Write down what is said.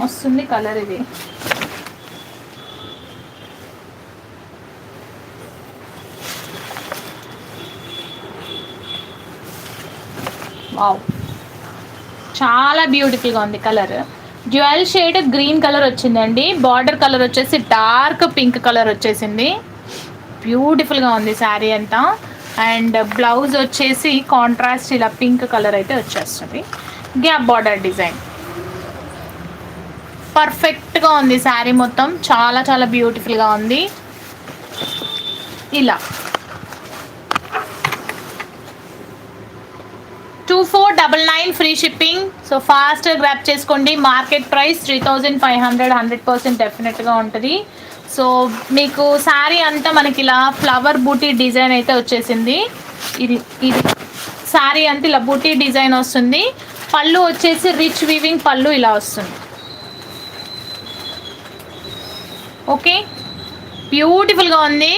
మస్తుంది కలర్ ఇది. వావ్, చాలా బ్యూటిఫుల్గా ఉంది colour. Dual shade green colour వచ్చిందండి. బార్డర్ కలర్ వచ్చేసి డార్క్ పింక్ కలర్ వచ్చేసింది. బ్యూటిఫుల్గా ఉంది శారీ అంతా. అండ్ బ్లౌజ్ వచ్చేసి కాంట్రాస్ట్ ఇలా పింక్ కలర్ అయితే వచ్చేస్తుంది. గ్యాప్ బార్డర్ డిజైన్ పర్ఫెక్ట్గా ఉంది శారీ మొత్తం. చాలా చాలా బ్యూటిఫుల్గా ఉంది. ఇలా 2499 free shipping. So fast grab చేసుకోండి. మార్కెట్ ప్రైస్ 3500, 100% డెఫినెట్గా ఉంటుంది. సో మీకు శారీ అంతా మనకి ఇలా ఫ్లవర్ బూటీ డిజైన్ అయితే వచ్చేసింది. ఇది ఇది శారీ అంతా ఇలా బూటీ డిజైన్ వస్తుంది. పళ్ళు వచ్చేసి రిచ్ వీవింగ్ పళ్ళు ఇలా వస్తుంది. ఓకే, బ్యూటిఫుల్గా ఉంది.